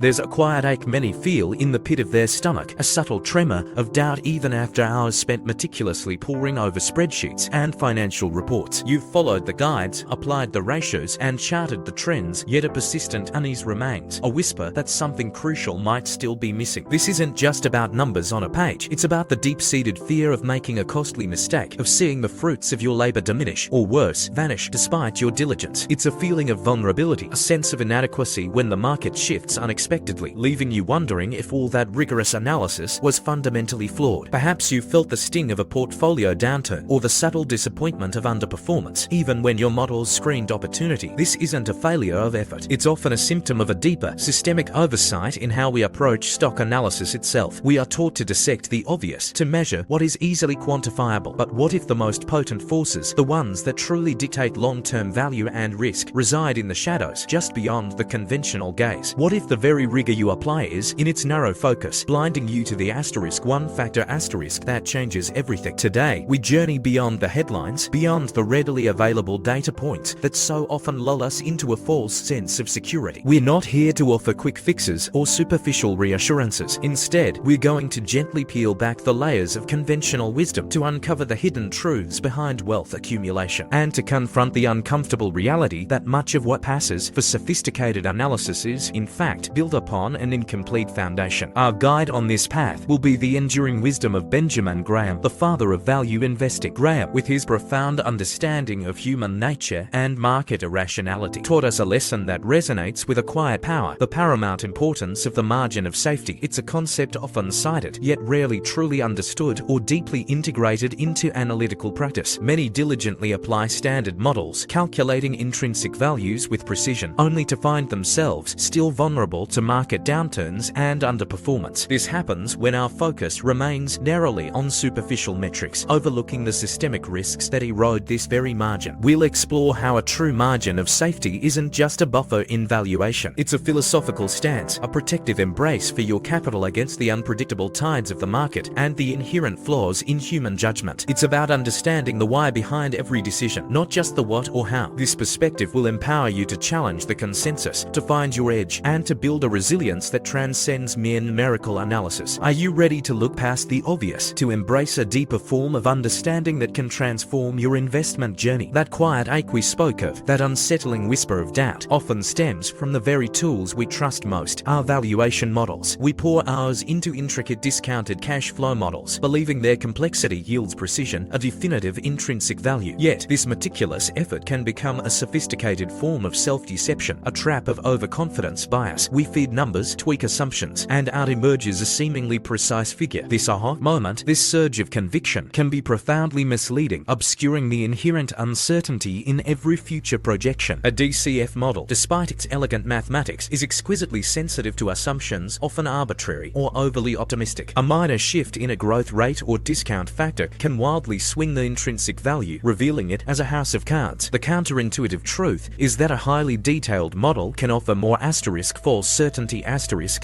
There's a quiet ache many feel in the pit of their stomach, a subtle tremor of doubt even after hours spent meticulously poring over spreadsheets and financial reports. You've followed the guides, applied the ratios, and charted the trends, yet a persistent unease remains, a whisper that something crucial might still be missing. This isn't just about numbers on a page, it's about the deep-seated fear of making a costly mistake, of seeing the fruits of your labor diminish, or worse, vanish despite your diligence. It's a feeling of vulnerability, a sense of inadequacy when the market shifts unexpectedly, leaving you wondering if all that rigorous analysis was fundamentally flawed. Perhaps you felt the sting of a portfolio downturn, or the subtle disappointment of underperformance, even when your models screened opportunity. This isn't a failure of effort. It's often a symptom of a deeper, systemic oversight in how we approach stock analysis itself. We are taught to dissect the obvious, to measure what is easily quantifiable. But what if the most potent forces, the ones that truly dictate long-term value and risk, reside in the shadows, just beyond the conventional gaze? What if the very rigor you apply is, in its narrow focus, blinding you to the one factor that changes everything? Today, we journey beyond the headlines, beyond the readily available data points that so often lull us into a false sense of security. We're not here to offer quick fixes or superficial reassurances. Instead, we're going to gently peel back the layers of conventional wisdom, to uncover the hidden truths behind wealth accumulation, and to confront the uncomfortable reality that much of what passes for sophisticated analysis is, in fact, built upon an incomplete foundation. Our guide on this path will be the enduring wisdom of Benjamin Graham, the father of value investing. Graham, with his profound understanding of human nature and market irrationality, taught us a lesson that resonates with a quiet power: the paramount importance of the margin of safety. It's a concept often cited, yet rarely truly understood or deeply integrated into analytical practice. Many diligently apply standard models, calculating intrinsic values with precision, only to find themselves still vulnerable to market downturns and underperformance. This happens when our focus remains narrowly on superficial metrics, overlooking the systemic risks that erode this very margin. We'll explore how a true margin of safety isn't just a buffer in valuation. It's a philosophical stance, a protective embrace for your capital against the unpredictable tides of the market and the inherent flaws in human judgment. It's about understanding the why behind every decision, not just the what or how. This perspective will empower you to challenge the consensus, to find your edge, and to build a resilience that transcends mere numerical analysis. Are you ready to look past the obvious, to embrace a deeper form of understanding that can transform your investment journey? That quiet ache we spoke of, that unsettling whisper of doubt, often stems from the very tools we trust most, our valuation models. We pour ours into intricate discounted cash flow models, believing their complexity yields precision, a definitive intrinsic value. Yet, this meticulous effort can become a sophisticated form of self-deception, a trap of overconfidence bias. We feed numbers, tweak assumptions, and out emerges a seemingly precise figure. This aha moment, this surge of conviction, can be profoundly misleading, obscuring the inherent uncertainty in every future projection. A DCF model, despite its elegant mathematics, is exquisitely sensitive to assumptions, often arbitrary or overly optimistic. A minor shift in a growth rate or discount factor can wildly swing the intrinsic value, revealing it as a house of cards. The counterintuitive truth is that a highly detailed model can offer more false certainty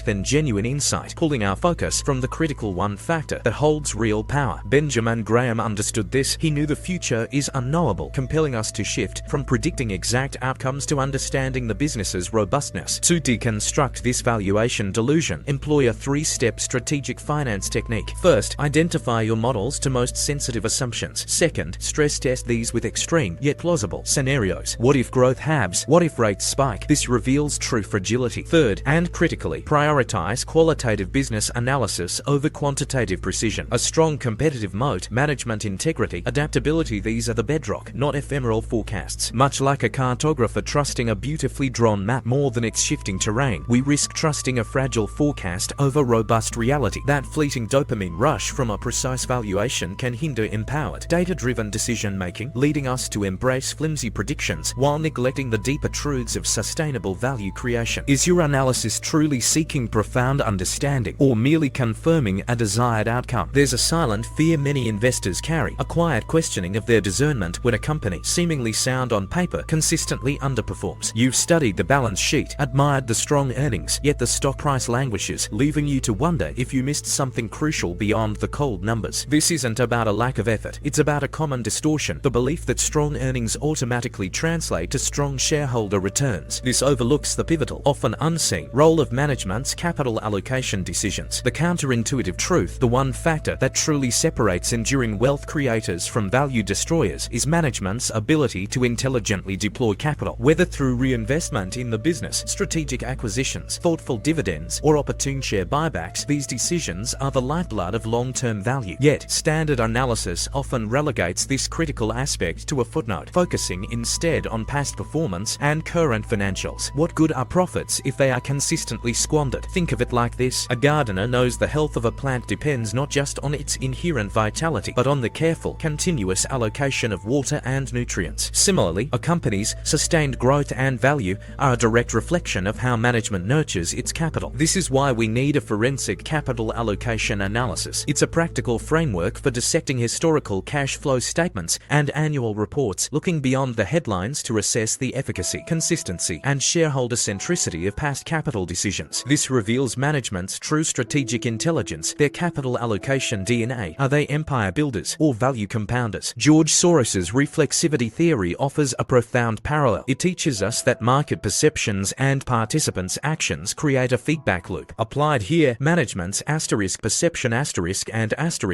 than genuine insight, pulling our focus from the critical one factor that holds real power. Benjamin Graham understood this. He knew the future is unknowable, compelling us to shift from predicting exact outcomes to understanding the business's robustness. To deconstruct this valuation delusion, employ a three-step strategic finance technique. First, identify your model's most sensitive assumptions. Second, stress test these with extreme yet plausible scenarios. What if growth halves? What if rates spike? This reveals true fragility. Third, and critically, prioritize qualitative business analysis over quantitative precision. A strong competitive moat, management integrity, adaptability, these are the bedrock, not ephemeral forecasts. Much like a cartographer trusting a beautifully drawn map more than its shifting terrain, we risk trusting a fragile forecast over robust reality. That fleeting dopamine rush from a precise valuation can hinder empowered, data-driven decision-making, leading us to embrace flimsy predictions while neglecting the deeper truths of sustainable value creation. Is your analysis truly seeking profound understanding, or merely confirming a desired outcome? There's a silent fear many investors carry, a quiet questioning of their discernment when a company, seemingly sound on paper, consistently underperforms. You've studied the balance sheet, admired the strong earnings, yet the stock price languishes, leaving you to wonder if you missed something crucial beyond the cold numbers. This isn't about a lack of effort, it's about a common distortion, the belief that strong earnings automatically translate to strong shareholder returns. This overlooks the pivotal, often unseen nagging. Role of management's capital allocation decisions. The counterintuitive truth, the one factor that truly separates enduring wealth creators from value destroyers, is management's ability to intelligently deploy capital, whether through reinvestment in the business, strategic acquisitions, thoughtful dividends, or opportune share buybacks. These decisions are the lifeblood of long-term value. Yet, standard analysis often relegates this critical aspect to a footnote, focusing instead on past performance and current financials. What good are profits if they are consistently squandered? Think of it like this. A gardener knows the health of a plant depends not just on its inherent vitality, but on the careful, continuous allocation of water and nutrients. Similarly, a company's sustained growth and value are a direct reflection of how management nurtures its capital. This is why we need a forensic capital allocation analysis. It's a practical framework for dissecting historical cash flow statements and annual reports, looking beyond the headlines to assess the efficacy, consistency, and shareholder centricity of past capital decisions. This reveals management's true strategic intelligence, their capital allocation DNA. Are they empire builders or value compounders? George Soros's reflexivity theory offers a profound parallel. It teaches us that market perceptions and participants' actions create a feedback loop. Applied here, management's perception and action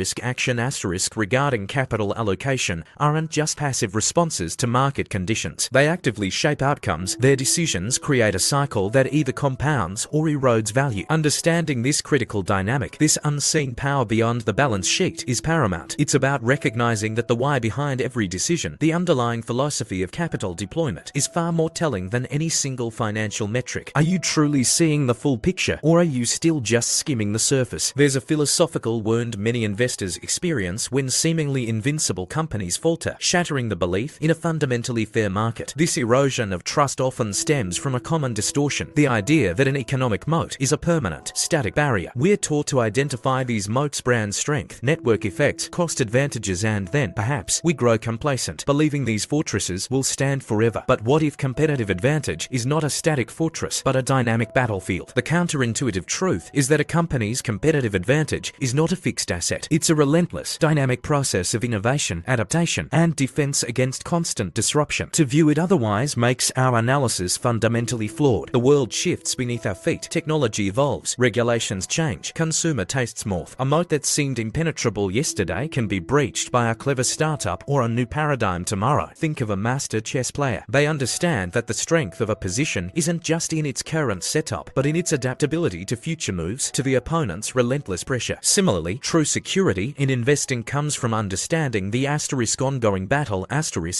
regarding capital allocation aren't just passive responses to market conditions. They actively shape outcomes. Their decisions create a cycle that either compounds or erodes value. Understanding this critical dynamic, this unseen power beyond the balance sheet, is paramount. It's about recognizing that the why behind every decision, the underlying philosophy of capital deployment, is far more telling than any single financial metric. Are you truly seeing the full picture, or are you still just skimming the surface? There's a philosophical wound many investors experience when seemingly invincible companies falter, shattering the belief in a fundamentally fair market. This erosion of trust often stems from a common distortion, the idea that an economic moat is a permanent, static barrier. We're taught to identify these moats: brand strength, network effects, cost advantages, and then, perhaps, we grow complacent, believing these fortresses will stand forever. But what if competitive advantage is not a static fortress, but a dynamic battlefield? The counterintuitive truth is that a company's competitive advantage is not a fixed asset. It's a relentless, dynamic process of innovation, adaptation, and defense against constant disruption. To view it otherwise makes our analysis fundamentally flawed. The world shifts beneath our feet. Technology evolves. Regulations change. Consumer tastes morph. A moat that seemed impenetrable yesterday can be breached by a clever startup or a new paradigm tomorrow. Think of a master chess player. They understand that the strength of a position isn't just in its current setup, but in its adaptability to future moves, to the opponent's relentless pressure. Similarly, true security in investing comes from understanding the ongoing battle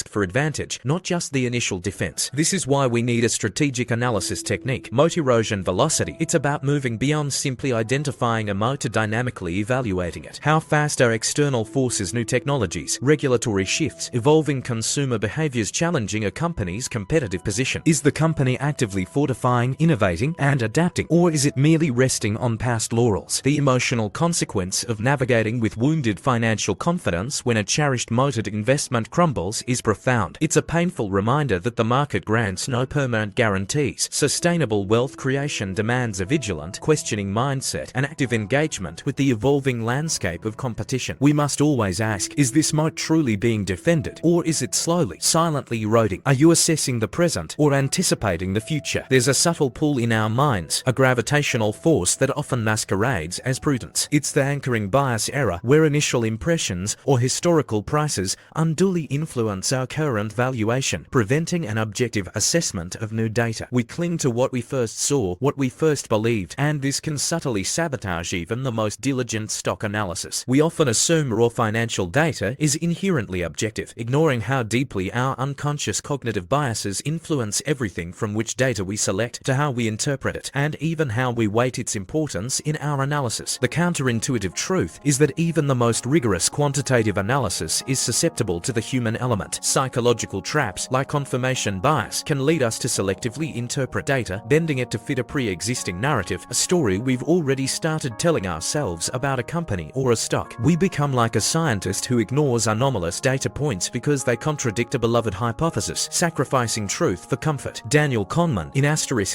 for advantage, not just the initial defense. This is why we need a strategic analysis technique. Moat erosion velocity. It's about moving beyond simply identifying a moat to dynamically evaluating it. How fast are external forces, new technologies, regulatory shifts, evolving consumer behaviors challenging a company's competitive position? Is the company actively fortifying, innovating, and adapting, or is it merely resting on past laurels? The emotional consequence of navigating with wounded financial confidence when a cherished moated investment crumbles is profound. It's a painful reminder that the market grants no permanent guarantees. Sustainable wealth creation demands a vigilant, questioning mindset and active engagement with the evolving landscape of competition. We must always ask, is this moat truly being defended, or is it slowly, silently eroding? Are you assessing the present or anticipating the future? There's a subtle pull in our minds, a gravitational force that often masquerades as prudence. It's the anchoring bias error, where initial impressions or historical prices unduly influence our current valuation, preventing an objective assessment of new data. We cling to what we first saw, what we first believed, and this can subtly sabotage even the most diligent stock analysis. We often assume raw financial data is inherently objective, ignoring how deeply our unconscious cognitive biases influence everything from which data we select to how we interpret it, and even how we weight its importance in our analysis. The counterintuitive truth is that even the most rigorous quantitative analysis is susceptible to the human element. Psychological traps like confirmation bias can lead us to selectively interpret data, bending it to fit a pre-existing narrative, a story we've already started telling ourselves about a company or a stock. We become like a scientist who ignores anomalous data points because they contradict a beloved hypothesis, sacrificing truth for comfort. Daniel Kahneman, in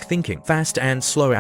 Thinking, Fast and Slow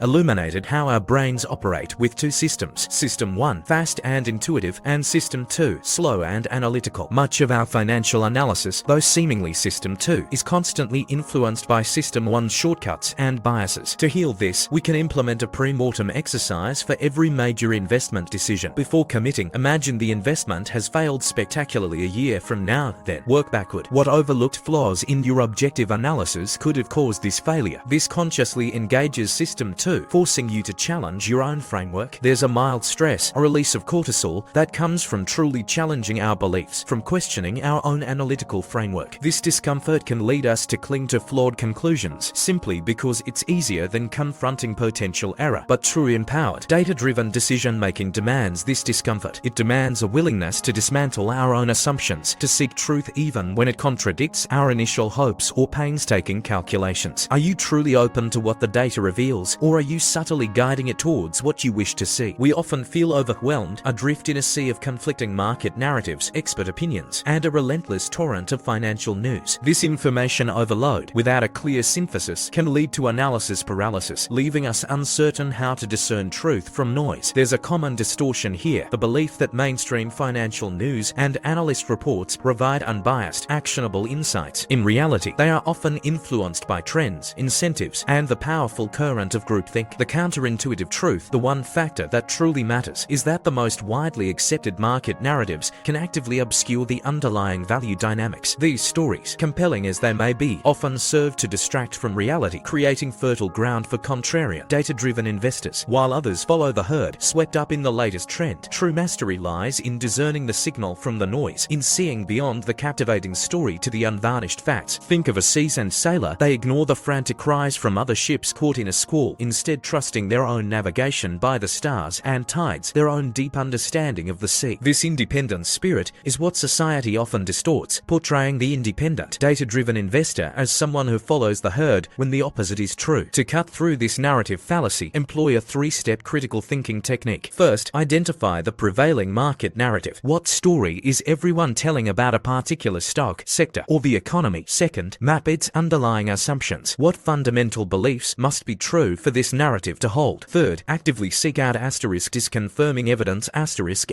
illuminated how our brains operate with two systems: System 1, fast and intuitive, and System 2, slow and analytical. Much of our financial analysis, though seemingly System 2, is constantly influenced by System 1's shortcuts and biases. To heal this, we can implement a pre-mortem exercise for every major investment decision. Before committing, imagine the investment has failed spectacularly a year from now. Then, work backward. What overlooked flaws in your objective analysis could have caused this failure? This consciously engages System 2, forcing you to challenge your own framework. There's a mild stress, a release of cortisol, that comes from truly challenging our beliefs, from questioning our own analytical framework. This discomfort can lead us to cling to flawed conclusions, simply because it's easier than confronting potential error. But true empowered, data-driven decision-making demands this discomfort. It demands a willingness to dismantle our own assumptions, to seek truth even when it contradicts our initial hopes or painstaking calculations. Are you truly open to what the data reveals, or are you subtly guiding it towards what you wish to see? We often feel overwhelmed, adrift in a sea of conflicting market narratives, expert opinions, and a relentless torrent of financial news. This information overload, without a clear synthesis, can lead to analysis paralysis, leaving us uncertain how to discern truth from noise. There's a common distortion here, the belief that mainstream financial news and analyst reports provide unbiased, actionable insights. In reality, they are often influenced by trends, incentives, and the powerful current of groupthink. The counterintuitive truth, the one factor that truly matters, is that the most widely accepted market narratives can actively obscure the underlying value dynamics. These stories, compelling as they may be, often serve to distract from reality, creating fertile ground for contrarian, data-driven investors. While others follow the herd, swept up in the latest trend, true mastery lies in discerning the signal from the noise, in seeing beyond the captivating story to the unvarnished facts. Think of a seasoned sailor. They ignore the frantic cries from other ships caught in a squall, instead trusting their own navigation by the stars and tides, their own deep understanding of the sea. This independent spirit is what society often distorts, portraying the independent, data-driven investor as someone who follows the herd when the opposite is true. To cut through this narrative fallacy, employ a three-step critical thinking technique. First, identify the prevailing market narrative. What story is everyone telling about a particular stock, sector, or the economy? Second, map its underlying assumptions. What fundamental beliefs must be true for this narrative to hold? Third, actively seek out disconfirming evidence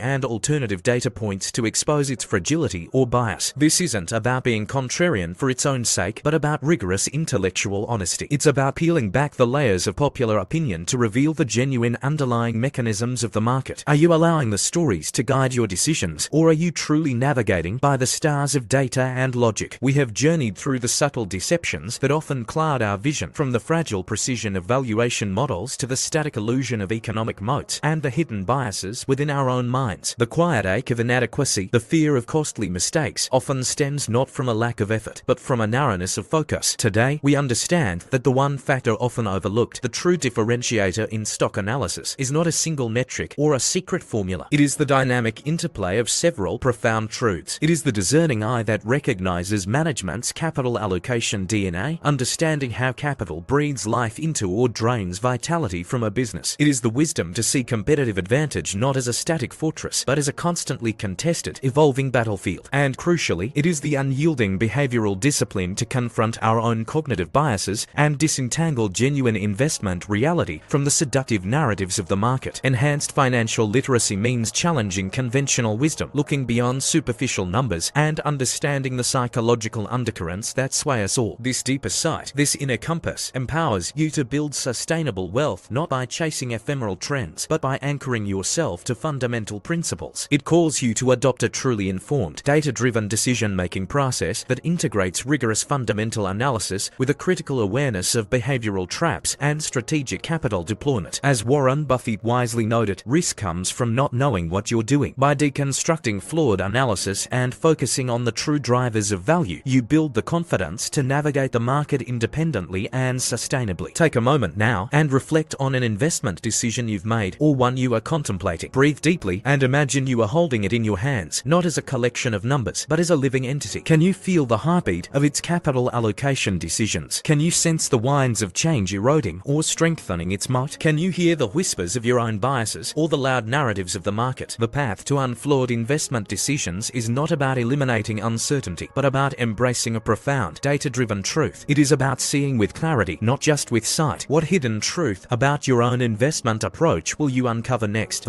and alternative data points to expose its fragility or bias. This isn't about being contrarian for its own sake, but about rigorous intellectual honesty. It's about peeling back the layers of popular opinion to reveal the genuine underlying mechanisms of the market. Are you allowing the stories to guide your decisions, or are you truly navigating by the stars of data and logic? We have journeyed through the subtle deceptions that often cloud our vision, from the fragile precision of valuation models to the static illusion of economic moats and the hidden biases within our own minds. The quiet ache of inadequacy, the fear of costly mistakes, often stems not from a lack of effort, but from a narrowness of focus. Today, we understand that the one factor often overlooked, the true differentiator in stock analysis, is not a single metric or a secret formula. It is the dynamic interplay of several profound truths. It is the discerning eye that recognizes management's capital allocation DNA, understanding how capital breathes life into or drains vitality from a business. It is the wisdom to see competitive advantage not as a static fortress, but as a constantly contested, evolving battlefield. And crucially, it is the unyielding behavioral discipline to confront our own cognitive biases and disentangle genuine investment reality from the seductive narratives of the market. Enhanced financial literacy means challenging conventional wisdom, looking beyond superficial numbers, and understanding the psychological undercurrents that sway us all. This deeper sight, this inner compass, empowers you to build sustainable wealth not by chasing ephemeral trends, but by anchoring yourself to fundamental principles. It calls you to adopt a truly informed, data-driven decision-making process that integrates rigorous fundamental analysis with a critical awareness of behavioral traps and strategic capital deployment. As Warren Buffett wisely noted, risk comes from not knowing what you're doing. By deconstructing flawed analysis and focusing on the true drivers of value, you build the confidence to navigate the market independently and sustainably. Take a moment now and reflect on an investment decision you've made, or one you are contemplating. Breathe deeply and imagine you are holding it in your hands, not as a collection of numbers, but as a living entity. Can you feel the heartbeat of its capital allocation decisions? Can you sense the winds of change eroding or strengthening its moat? Can you hear the whispers of your own biases or the loud narratives of the market? The path to unflawed investment decisions is not about eliminating uncertainty, but about embracing a profound, data-driven truth. It is about seeing with clarity, not just with sight. What hidden truth about your own investment approach will you uncover next?